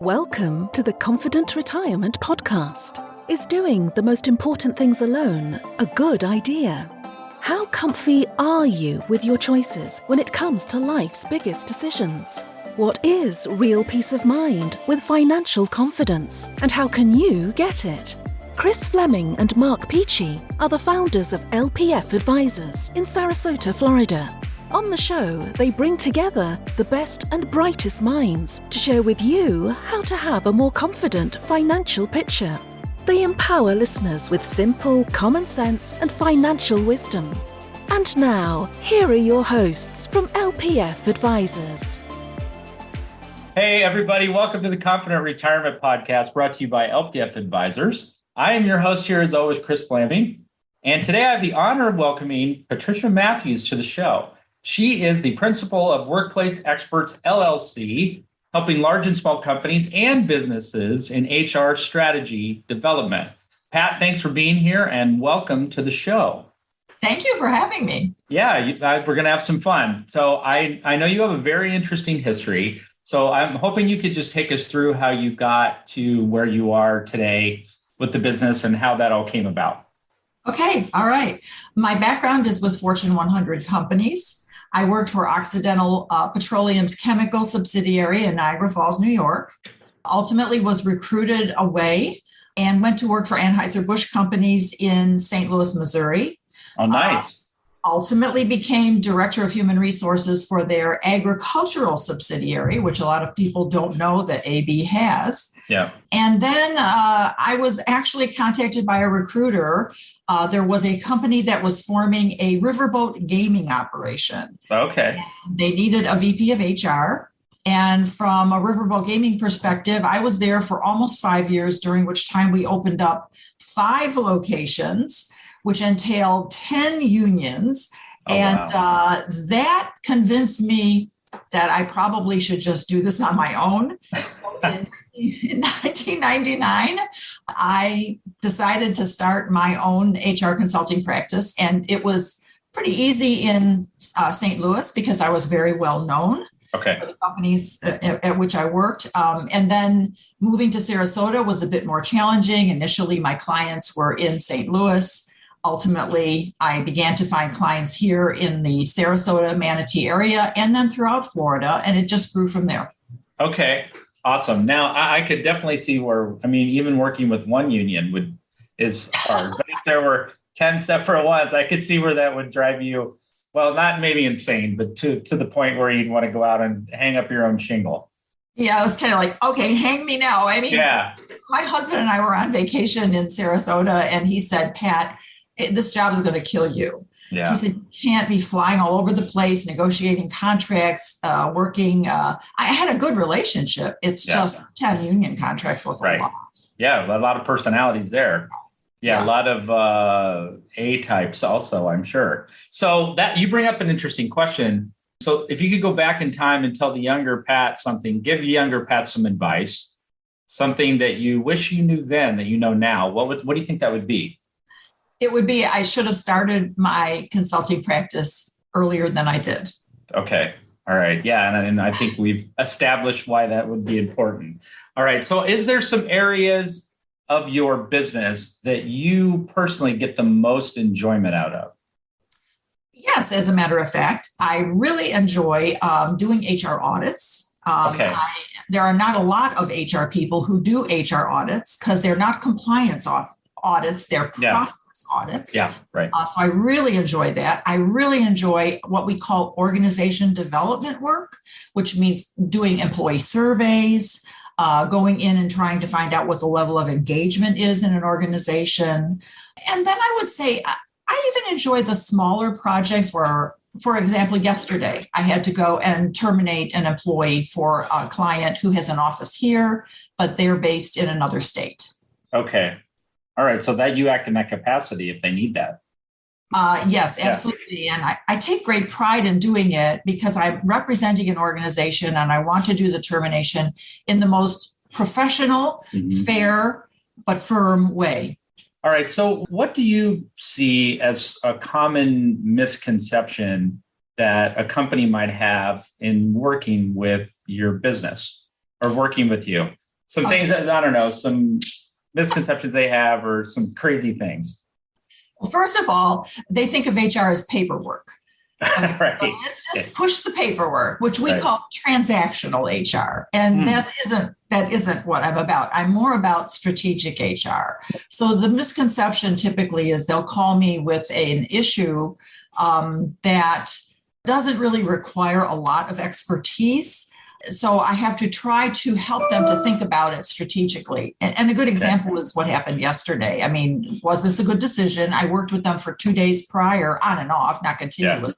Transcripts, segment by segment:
Welcome to the Confident Retirement Podcast. Is doing the most important things alone a good idea? How comfy are you with your choices when it comes to life's biggest decisions? What is real peace of mind with financial confidence, and how can you get it? Chris Fleming and Mark Peachy are the founders of LPF Advisors in Sarasota, Florida. On the show, they bring together the best and brightest minds to share with you how to have a more confident financial picture. They empower listeners with simple, common sense and financial wisdom. And now, here are your hosts from LPF Advisors. Hey, everybody. Welcome to the Confident Retirement Podcast brought to you by LPF Advisors. I am your host here, as always, Chris Fleming. And today I have the honor of welcoming Patricia Mathews to the show. She is the principal of Workplace Experts, LLC, helping large and small companies and businesses in HR strategy development. Pat, thanks for being here and welcome to the show. Thank you for having me. Yeah, we're going to have some fun. So I know you have a very interesting history. So I'm hoping you could just take us through how you got to where you are today with the business and how that all came about. Okay, all right. My background is with Fortune 100 companies. I worked for Occidental Petroleum's chemical subsidiary in Niagara Falls, New York. Ultimately was recruited away and went to work for Anheuser-Busch companies in St. Louis, Missouri. Oh, nice. Ultimately became director of human resources for their agricultural subsidiary, which a lot of people don't know that AB has. Yeah. And then I was actually contacted by a recruiter. There was a company that was forming a riverboat gaming operation. Okay. They needed a VP of HR. And from a riverboat gaming perspective, I was there for almost 5 years, during which time we opened up 5 locations, which entailed 10 unions. Oh, and wow. That convinced me that I probably should just do this on my own. So in 1999, I decided to start my own HR consulting practice. And it was pretty easy in St. Louis because I was very well known. Okay. For the companies at which I worked. And then moving to Sarasota was a bit more challenging. Initially, my clients were in St. Louis. Ultimately, I began to find clients here in the Sarasota-Manatee area and then throughout Florida, and it just grew from there. Okay, awesome. Now, I could definitely see where, even working with one union is hard. But if there were 10 separate ones, I could see where that would drive you, well, not maybe insane, but to the point where you'd want to go out and hang up your own shingle. Yeah, I was kind of like, okay, hang me now. Yeah. My husband and I were on vacation in Sarasota, and he said, Pat, this job is going to kill you. Yeah. He said, you can't be flying all over the place, negotiating contracts, working. I had a good relationship. It's just 10 union contracts was a lot. Yeah, a lot of personalities there. Yeah, a lot of A types also, I'm sure. So that you bring up an interesting question. So if you could go back in time and tell the younger Pat something, give the younger Pat some advice, something that you wish you knew then that you know now, what do you think that would be? It would be, I should have started my consulting practice earlier than I did. Okay. All right. Yeah. And I think we've established why that would be important. All right. So is there some areas of your business that you personally get the most enjoyment out of? Yes. As a matter of fact, I really enjoy doing HR audits. There are not a lot of HR people who do HR audits because they're not compliance audits, they're process audits. Yeah, right. So I really enjoy that. I really enjoy what we call organization development work, which means doing employee surveys, going in and trying to find out what the level of engagement is in an organization. And then I would say I even enjoy the smaller projects where, for example, yesterday I had to go and terminate an employee for a client who has an office here, but they're based in another state. Okay. All right. So that you act in that capacity if they need that. Yes, absolutely. And I take great pride in doing it because I'm representing an organization and I want to do the termination in the most professional, fair, but firm way. All right. So what do you see as a common misconception that a company might have in working with your business or working with you? some things that, I don't know, some misconceptions they have or some crazy things? Well, first of all, they think of HR as paperwork. Right. So let's just push the paperwork, which we call transactional HR. And that isn't what I'm about. I'm more about strategic HR. So the misconception typically is they'll call me with an issue that doesn't really require a lot of expertise. So I have to try to help them to think about it strategically. And a good example is what happened yesterday. I mean, was this a good decision? I worked with them for 2 days prior, on and off, not continuously,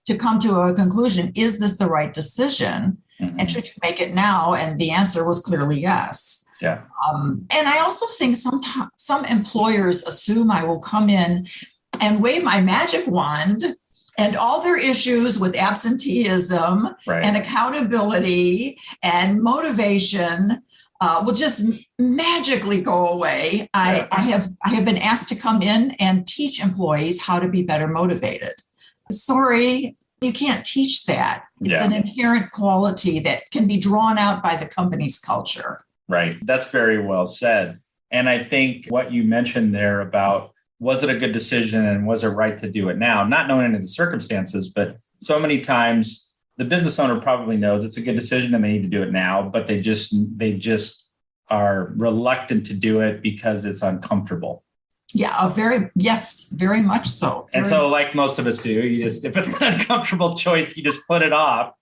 to come to a conclusion. Is this the right decision? And should you make it now? And the answer was clearly yes. Yeah. And I also think some employers assume I will come in and wave my magic wand, and all their issues with absenteeism and accountability and motivation will just magically go away. I have been asked to come in and teach employees how to be better motivated. Sorry, you can't teach that. It's an inherent quality that can be drawn out by the company's culture. Right. That's very well said. And I think what you mentioned there about, was it a good decision and was it right to do it now? Not knowing any of the circumstances, but so many times the business owner probably knows it's a good decision and they need to do it now, but they just are reluctant to do it because it's uncomfortable. Yeah, very much so. And so like most of us do, if it's an uncomfortable choice, you just put it off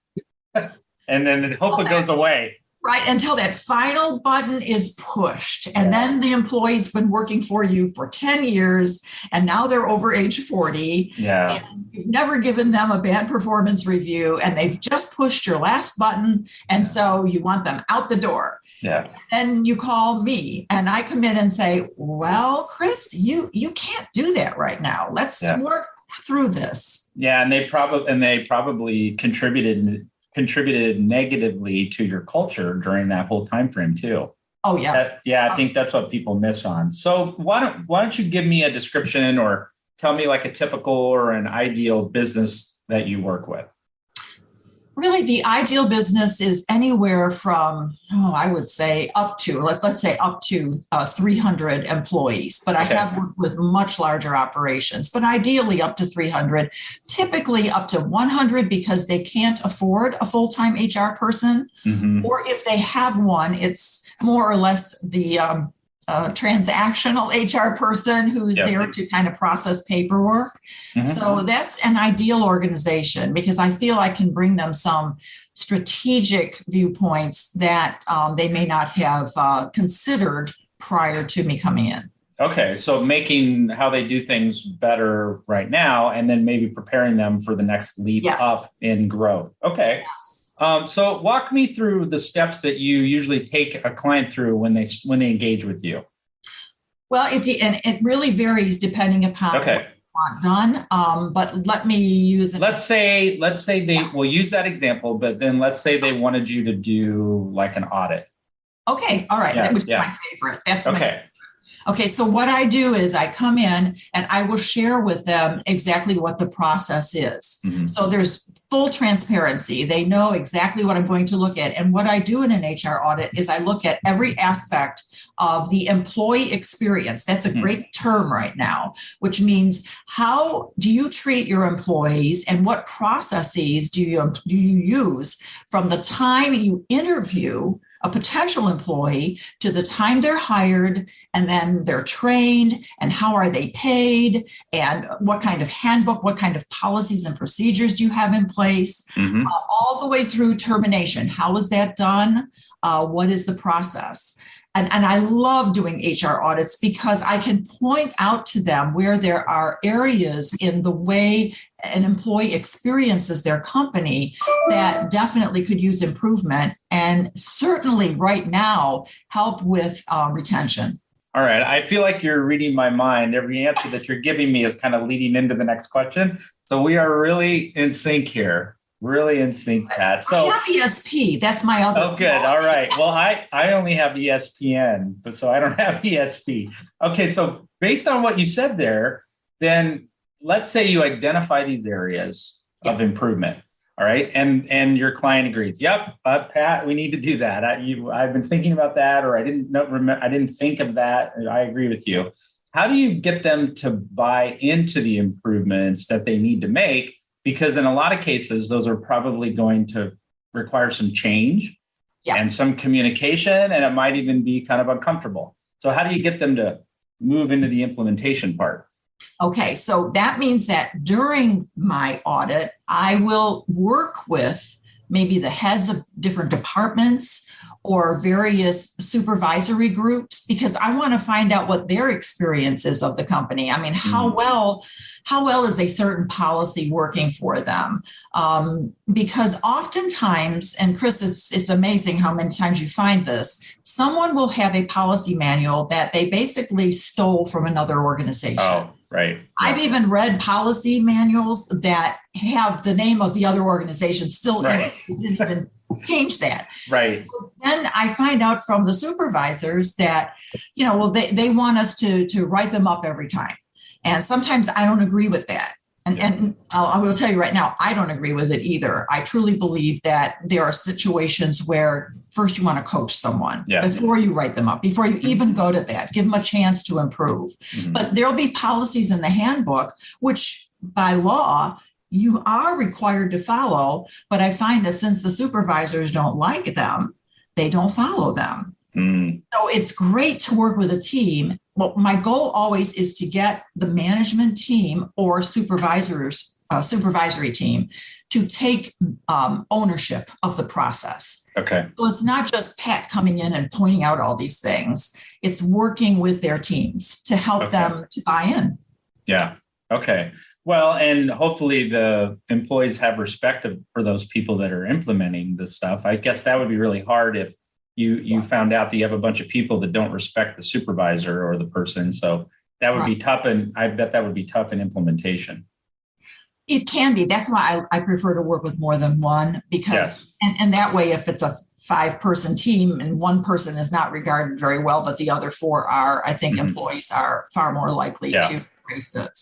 and then hope it goes away. Right, until that final button is pushed. And then the employee's been working for you for 10 years, and now they're over age 40. Yeah. And you've never given them a bad performance review, and they've just pushed your last button. And so you want them out the door. Yeah. And you call me, and I come in and say, well, Chris, you can't do that right now. Let's work through this. Yeah, and they probably contributed negatively to your culture during that whole time frame too. Oh yeah. I think that's what people miss on. So why don't you give me a description or tell me like a typical or an ideal business that you work with? Really, the ideal business is anywhere from, I would say up to, let's say up to 300 employees. But I have worked with much larger operations, but ideally up to 300, typically up to 100 because they can't afford a full-time HR person. Or if they have one, it's more or less the transactional HR person who's there to kind of process paperwork. So that's an ideal organization because I feel I can bring them some strategic viewpoints that they may not have considered prior to me coming in. Okay, so making how they do things better right now, and then maybe preparing them for the next leap up in growth. Okay. So walk me through the steps that you usually take a client through when they engage with you. Well, it really varies depending upon what you want done. But let me use it. Let's say we'll use that example, but then let's say they wanted you to do like an audit. Okay, all right, that was my favorite. That's my favorite. Okay, so what I do is I come in and I will share with them exactly what the process is. So there's full transparency. They know exactly what I'm going to look at. And what I do in an HR audit is I look at every aspect of the employee experience. That's a great term right now, which means how do you treat your employees and what processes do you use from the time you interview a potential employee to the time they're hired, and then they're trained, and how are they paid, and what kind of handbook, what kind of policies and procedures do you have in place, all the way through termination. How is that done? What is the process? And I love doing HR audits because I can point out to them where there are areas in the way an employee experiences their company that definitely could use improvement, and certainly right now help with retention. All right. I feel like you're reading my mind. Every answer that you're giving me is kind of leading into the next question. So we are really in sync here. Really in sync, Pat. So I have ESP. That's my other. Oh, good. All right. Well, I only have ESPN, but so I don't have ESP. Okay. So based on what you said there, then let's say you identify these areas of improvement. All right. And your client agrees. Yep, Pat, we need to do that. I've been thinking about that, or I didn't think of that. I agree with you. How do you get them to buy into the improvements that they need to make? Because in a lot of cases, those are probably going to require some change and some communication, and it might even be kind of uncomfortable. So how do you get them to move into the implementation part? Okay, so that means that during my audit, I will work with maybe the heads of different departments or various supervisory groups, because I want to find out what their experience is of the company. I mean, how well is a certain policy working for them? Because oftentimes, and Chris, it's amazing how many times you find this, someone will have a policy manual that they basically stole from another organization. Oh, right. I've even read policy manuals that have the name of the other organization still in it. They didn't even change that. Right. Then I find out from the supervisors that, they want us to write them up every time. And sometimes I don't agree with that. And I will tell you right now, I don't agree with it either. I truly believe that there are situations where first you want to coach someone before you write them up, before you even go to that, give them a chance to improve. But there'll be policies in the handbook, which by law, you are required to follow. But I find that since the supervisors don't like them, they don't follow them. So it's great to work with a team. Well, my goal always is to get the management team or supervisory team to take ownership of the process. Okay. So it's not just Pat coming in and pointing out all these things. It's working with their teams to help them to buy in. Yeah. Okay. Well, and hopefully the employees have respect for those people that are implementing this stuff. I guess that would be really hard if you found out that you have a bunch of people that don't respect the supervisor or the person. So that would be tough. And I bet that would be tough in implementation. It can be. That's why I prefer to work with more than one, because, and that way, if it's a 5-person team and one person is not regarded very well, but the other 4 are, I think employees are far more likely to embrace it.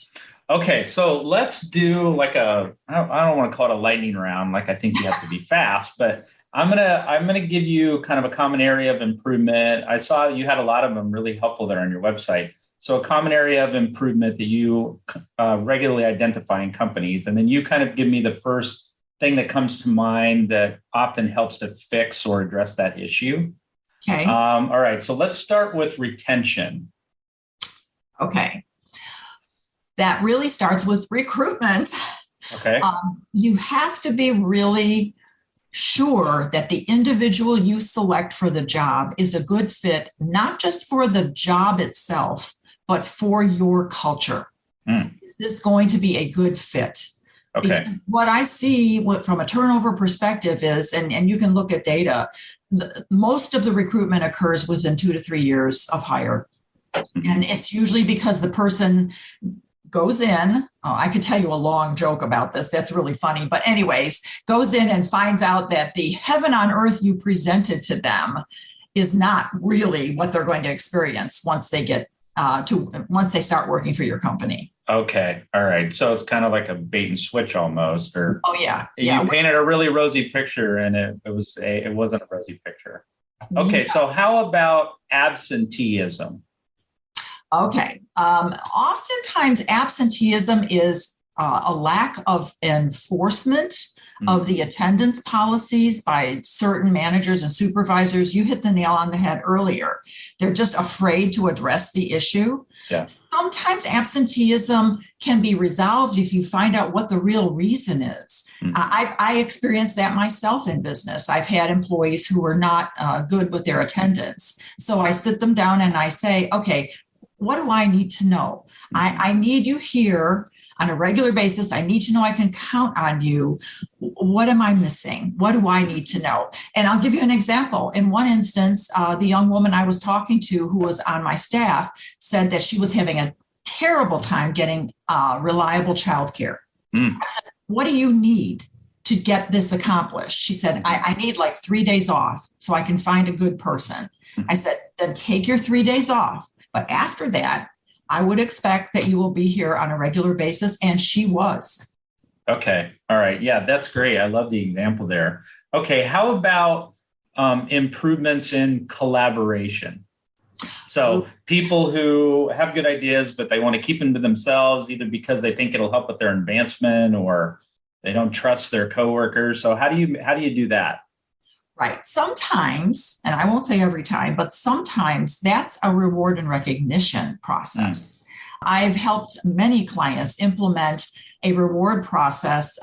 Okay, so let's do like I don't want to call it a lightning round. Like I think you have to be fast, but I'm gonna give you kind of a common area of improvement. I saw you had a lot of them really helpful there on your website. So a common area of improvement that you regularly identify in companies, and then you kind of give me the first thing that comes to mind that often helps to fix or address that issue. Okay. All right. So let's start with retention. Okay. That really starts with recruitment. Okay. You have to be really sure that the individual you select for the job is a good fit, not just for the job itself, but for your culture. Is this going to be a good fit? Okay. Because what I see from a turnover perspective is, and you can look at data, most of the recruitment occurs within 2 to 3 years of hire. And it's usually because the person goes in, I could tell you a long joke about this. That's really funny. But anyways, goes in and finds out that the heaven on earth you presented to them is not really what they're going to experience once they get once they start working for your company. Okay. All right. So it's kind of like a bait and switch almost, or you painted a really rosy picture and it wasn't a rosy picture. Okay. So how about absenteeism? Okay. Oftentimes absenteeism is a lack of enforcement of the attendance policies by certain managers and supervisors. You hit the nail on the head earlier. They're just afraid to address the issue. Yeah. Sometimes absenteeism can be resolved if you find out what the real reason is. I experienced that myself in business. I've had employees who were not good with their attendance. So I sit them down and I say, okay, what do I need to know? I need you here on a regular basis. I need to know I can count on you. What am I missing? What do I need to know? And I'll give you an example. In one instance, the young woman I was talking to who was on my staff said that she was having a terrible time getting reliable childcare. I said, what do you need to get this accomplished? She said, I need like 3 days off so I can find a good person. I said, then take your 3 days off. But after that, I would expect that you will be here on a regular basis. And she was. Okay. All right. Yeah, that's great. I love the example there. Okay. How about improvements in collaboration? So people who have good ideas, but they want to keep them to themselves, either because they think it'll help with their advancement or they don't trust their coworkers. So how do you do that? Right. Sometimes, and I won't say every time, but sometimes that's a reward and recognition process. I've helped many clients implement a reward process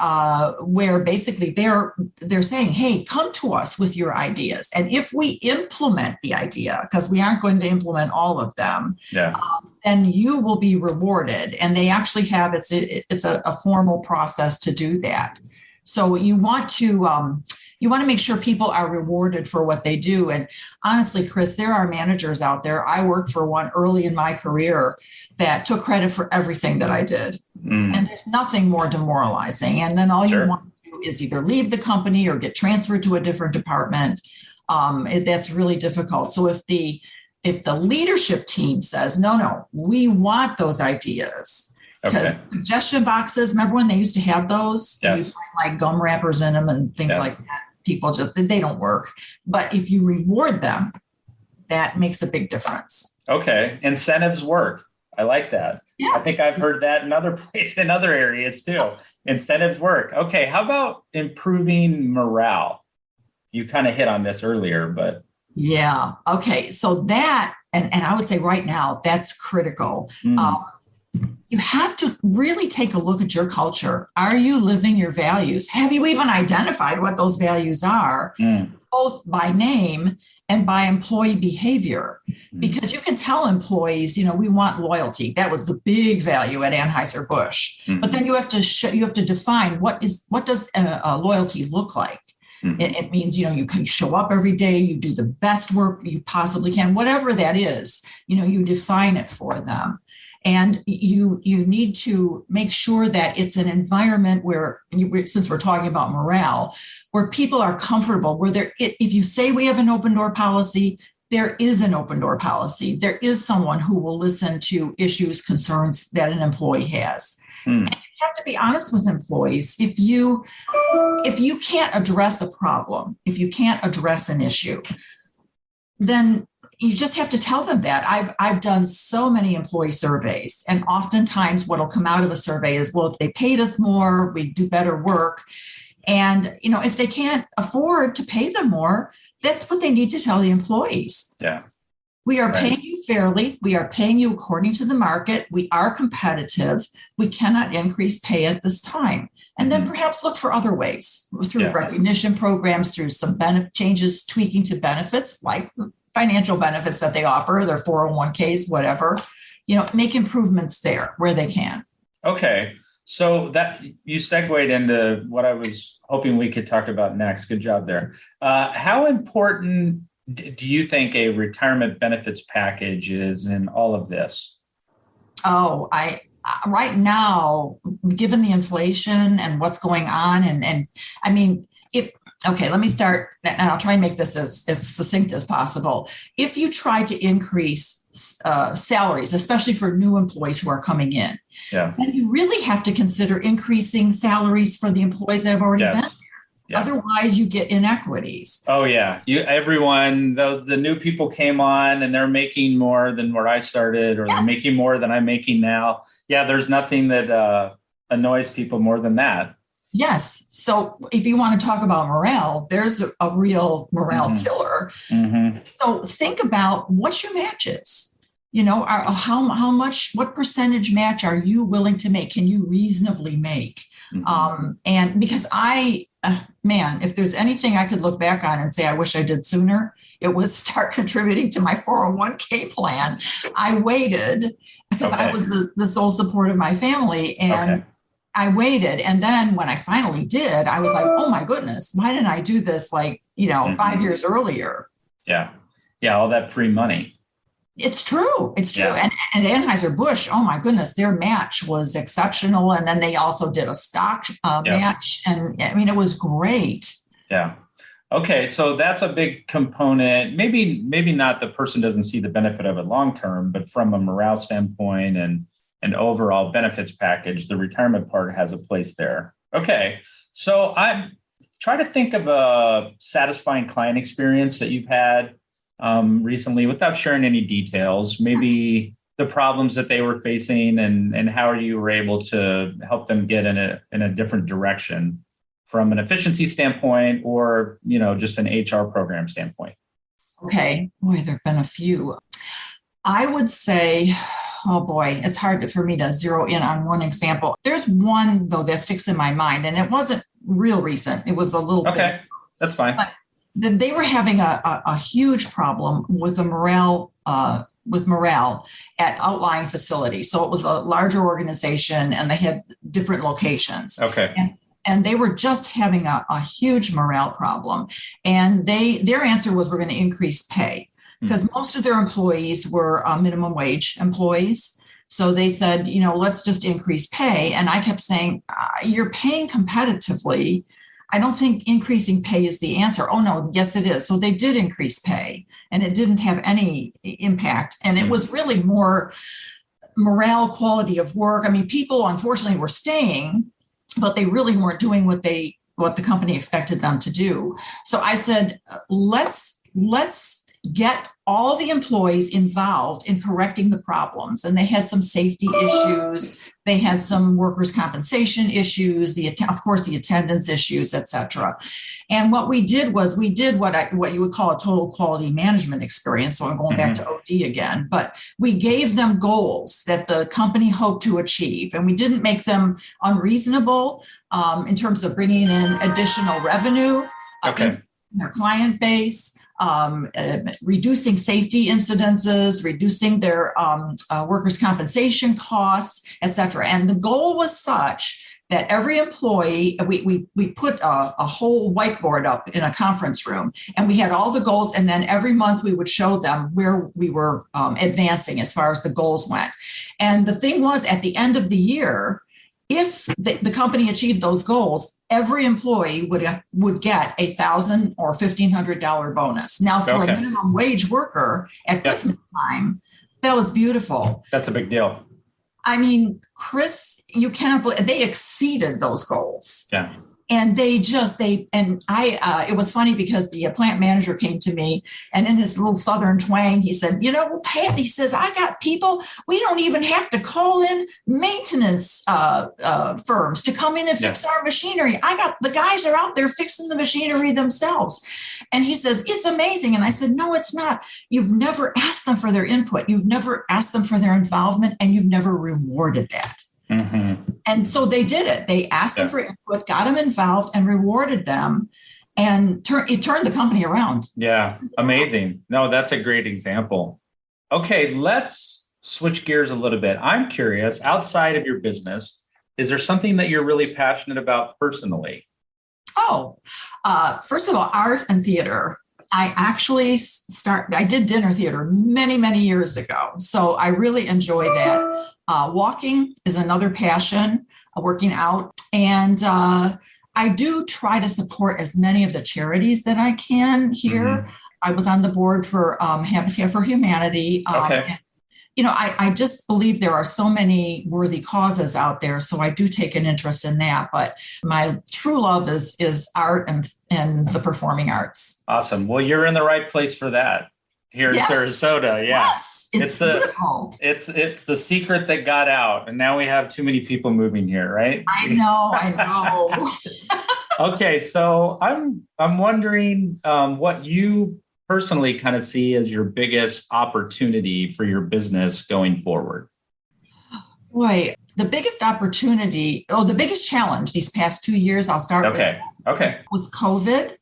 where basically they're saying, hey, come to us with your ideas. And if we implement the idea, because we aren't going to implement all of them, then you will be rewarded. And they actually have, it's a formal process to do that. So you want to make sure people are rewarded for what they do. And honestly, Chris, there are managers out there. I worked for one early in my career that took credit for everything that I did. And there's nothing more demoralizing. And then all you want to do is either leave the company or get transferred to a different department. That's really difficult. So if the leadership team says, no, we want those ideas, because suggestion boxes, remember when they used to have those? Yes. You find like gum wrappers in them and things like that. People they don't work. But if you reward them, that makes a big difference. Okay. Incentives work. I like that. Yeah. I think I've heard that in other places, in other areas too. Incentives work. Okay. How about improving morale? You kind of hit on this earlier, but. Yeah. Okay. So that, and I would say right now, that's critical. You have to really take a look at your culture. Are you living your values? Have you even identified what those values are, both by name and by employee behavior? Because you can tell employees, we want loyalty. That was the big value at Anheuser-Busch. But then you have to define what does loyalty look like? It means, you can show up every day, you do the best work you possibly can, whatever that is, you define it for them. And you need to make sure that it's an environment where, since we're talking about morale, where people are comfortable, where if you say we have an open door policy, there is an open door policy. There is someone who will listen to issues, concerns that an employee has. And you have to be honest with employees. If you can't address a problem, if you can't address an issue, then you just have to tell them that. I've done so many employee surveys, and oftentimes what'll come out of a survey is, well, if they paid us more, we'd do better work. And, if they can't afford to pay them more, that's what they need to tell the employees. Yeah. We are paying you fairly. We are paying you according to the market. We are competitive. We cannot increase pay at this time. And then perhaps look for other ways through recognition programs, through some changes, tweaking to benefits, like financial benefits that they offer, their 401ks, whatever, make improvements there where they can. Okay. So that you segued into what I was hoping we could talk about next. Good job there. How important do you think a retirement benefits package is in all of this? Oh, right now, given the inflation and what's going on, and I mean, okay, let me start, and I'll try and make this as succinct as possible. If you try to increase salaries, especially for new employees who are coming in, then you really have to consider increasing salaries for the employees that have already been here. Yeah. Otherwise, you get inequities. Oh, yeah. The new people came on and they're making more than where I started, or they're making more than I'm making now. Yeah, there's nothing that annoys people more than that. Yes. So if you want to talk about morale, there's a real morale killer. So think about what your match is. How much, what percentage match are you willing to make? Can you reasonably make? And because if there's anything I could look back on and say, I wish I did sooner, it was start contributing to my 401k plan. I waited because I was the sole support of my family, and I waited. And then when I finally did, I was like, oh my goodness, why didn't I do this 5 years earlier? Yeah. Yeah. All that free money. It's true. It's true. Yeah. And Anheuser-Busch, oh my goodness, their match was exceptional. And then they also did a stock match. And I mean, it was great. Yeah. Okay. So that's a big component. Maybe not, the person doesn't see the benefit of it long-term, but from a morale standpoint and an overall benefits package, the retirement part has a place there. Okay. So I'm trying to think of a satisfying client experience that you've had recently without sharing any details, maybe the problems that they were facing and how you were able to help them get in a different direction from an efficiency standpoint or, just an HR program standpoint. Okay. Boy, there've been a few. I would say, oh boy, it's hard for me to zero in on one example. There's one, though, that sticks in my mind, and it wasn't real recent. It was a little Okay, bit. That's fine. But they were having a huge problem with the morale at outlying facilities. So it was a larger organization and they had different locations. Okay. And they were just having a huge morale problem. And their answer was, we're going to increase pay, because most of their employees were minimum wage employees. So they said, let's just increase pay. And I kept saying, you're paying competitively. I don't think increasing pay is the answer. Oh, no, yes, it is. So they did increase pay and it didn't have any impact. And it was really more morale, quality of work. I mean, people unfortunately were staying, but they really weren't doing what the company expected them to do. So I said, let's get all the employees involved in correcting the problems. And they had some safety issues. They had some workers' compensation issues, of course, the attendance issues, et cetera. And what we did was what you would call a total quality management experience. So I'm going back to OD again, but we gave them goals that the company hoped to achieve. And we didn't make them unreasonable in terms of bringing in additional revenue in their client base. Reducing safety incidences, reducing their workers' compensation costs, et cetera. And the goal was such that every employee, we put a whole whiteboard up in a conference room, and we had all the goals. And then every month we would show them where we were advancing as far as the goals went. And the thing was, at the end of the year, if the company achieved those goals, every employee would get $1,000 or $1,500 bonus. Now, for a minimum wage worker at Christmas time, that was beautiful. That's a big deal. I mean, Chris, you cannot believe they exceeded those goals. Yeah. And it was funny because the plant manager came to me and in his little Southern twang, he said, Pat, he says, I got people, we don't even have to call in maintenance firms to come in and fix our machinery. The guys are out there fixing the machinery themselves. And he says, it's amazing. And I said, no, it's not. You've never asked them for their input. You've never asked them for their involvement, and you've never rewarded that. And so they did it. They asked them for input, got them involved, and rewarded them, and it turned the company around. Yeah, amazing. No, that's a great example. Okay, let's switch gears a little bit. I'm curious, outside of your business, is there something that you're really passionate about personally? First of all, art and theater. I did dinner theater many, many years ago. So I really enjoy that. Walking is another passion, working out. And I do try to support as many of the charities that I can here. I was on the board for Habitat for Humanity. And, I just believe there are so many worthy causes out there. So I do take an interest in that. But my true love is art and the performing arts. Awesome. Well, you're in the right place for that here in Sarasota. Yeah. Yes, it's beautiful. It's the secret that got out. And now we have too many people moving here, right? I know. Okay. So I'm wondering what you personally kind of see as your biggest opportunity for your business going forward? Boy, the biggest opportunity, the biggest challenge these past 2 years, I'll start with, was COVID.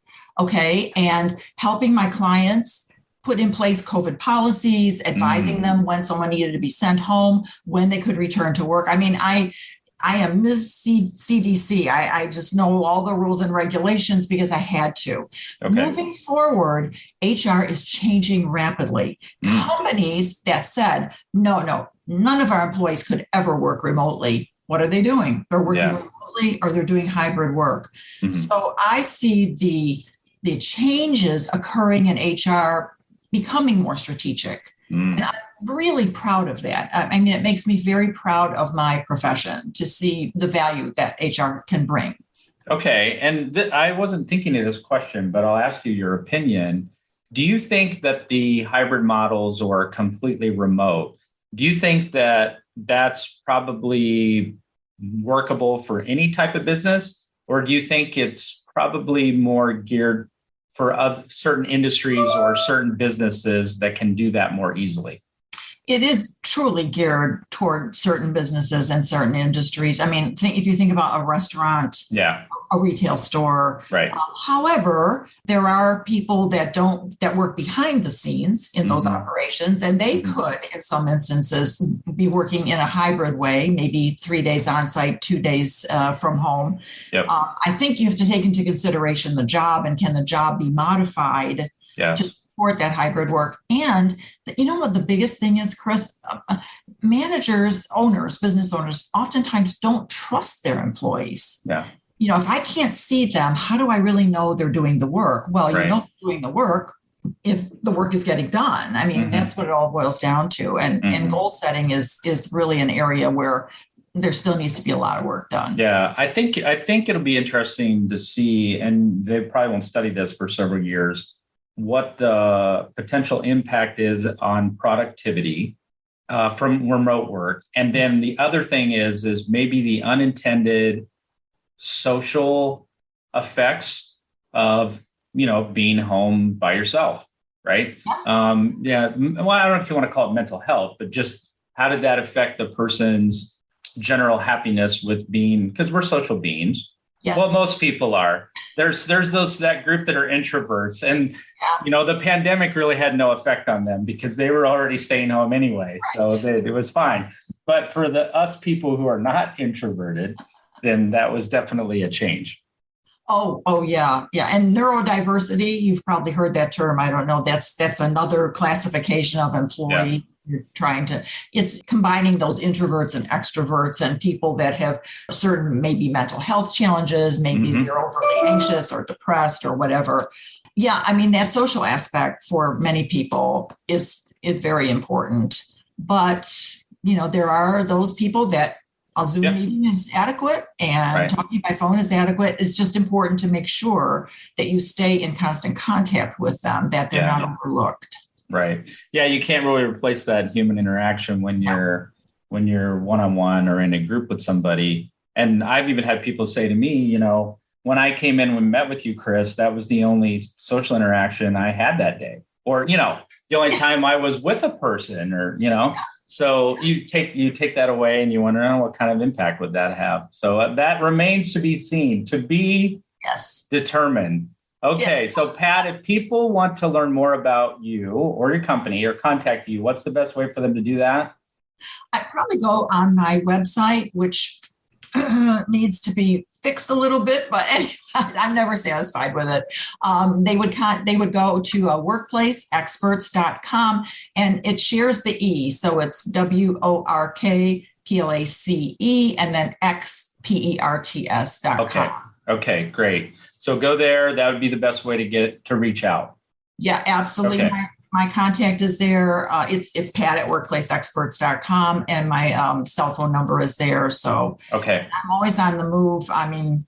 And helping my clients put in place COVID policies, advising them when someone needed to be sent home, when they could return to work. I mean, I am Ms. CDC. I just know all the rules and regulations because I had to. Moving forward, HR is changing rapidly. Companies that said, no, none of our employees could ever work remotely. What are they doing? They're working remotely or they're doing hybrid work. So I see the changes occurring in HR becoming more strategic. And really proud of that. I mean, it makes me very proud of my profession to see the value that HR can bring. Okay. And I wasn't thinking of this question, but I'll ask you your opinion. Do you think that the hybrid models or completely remote, do you think that that's probably workable for any type of business? Or do you think it's probably more geared for certain industries or certain businesses that can do that more easily? It is truly geared toward certain businesses and certain industries. I mean, if you think about a restaurant, a retail store. Right. However, there are people that work behind the scenes in those operations, and they could, in some instances, be working in a hybrid way, maybe 3 days on site, 2 days from home. Yep. I think you have to take into consideration the job, and can the job be modified to support that hybrid work. And you know what the biggest thing is, Chris? Managers, business owners oftentimes don't trust their employees. Yeah. You know, if I can't see them, how do I really know they're doing the work? Well, you know they're doing the work if the work is getting done. I mean, that's what it all boils down to. And goal setting is really an area where there still needs to be a lot of work done. Yeah, I think it'll be interesting to see, and they probably won't study this for several years, what the potential impact is on productivity from remote work. And then the other thing is maybe the unintended social effects of, being home by yourself, right? Well, I don't know if you want to call it mental health, but just how did that affect the person's general happiness with being, because we're social beings. Yes. Well, most people are. There's that group that are introverts, and the pandemic really had no effect on them because they were already staying home anyway, so it was fine. But for us people who are not introverted, then that was definitely a change. Oh yeah. And neurodiversity, you've probably heard that term. I don't know. That's another classification of employee. Yeah. It's combining those introverts and extroverts and people that have certain maybe mental health challenges, maybe they're overly anxious or depressed or whatever. Yeah, I mean, that social aspect for many people is very important. But, there are those people that a Zoom meeting is adequate and talking by phone is adequate. It's just important to make sure that you stay in constant contact with them, that they're not overlooked. Right. Yeah, you can't really replace that human interaction when you're one-on-one or in a group with somebody. And I've even had people say to me, when I came in and met with you, Chris, that was the only social interaction I had that day. Or, the only time I was with a person or, so you take that away and you wonder, what kind of impact would that have? So that remains to be seen, to be determined. Okay. Yes. So Pat, if people want to learn more about you or your company or contact you, what's the best way for them to do that? I'd probably go on my website, which needs to be fixed a little bit, but I'm never satisfied with it. They would go to workplaceexperts.com, and it shares the E. So it's WORKPLACE and then XPERTS.com. Okay, great. So go there. That would be the best way to reach out. Yeah, absolutely. Okay. My contact is there. It's pat@workplaceexperts.com, and my cell phone number is there. So I'm always on the move. I mean,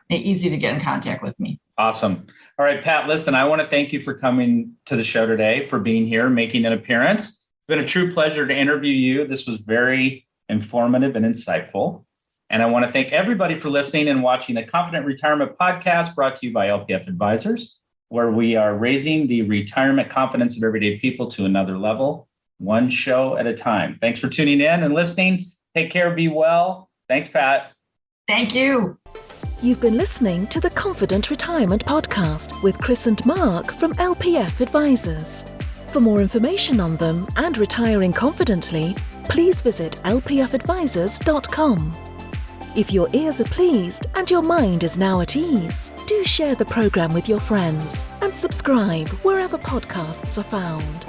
easy to get in contact with me. Awesome. All right, Pat, listen, I want to thank you for coming to the show today, for being here, making an appearance. It's been a true pleasure to interview you. This was very informative and insightful. And I want to thank everybody for listening and watching the Confident Retirement Podcast, brought to you by LPF Advisors, where we are raising the retirement confidence of everyday people to another level, one show at a time. Thanks for tuning in and listening. Take care. Be well. Thanks, Pat. Thank you. You've been listening to the Confident Retirement Podcast with Chris and Mark from LPF Advisors. For more information on them and retiring confidently, please visit lpfadvisors.com. If your ears are pleased and your mind is now at ease, do share the program with your friends and subscribe wherever podcasts are found.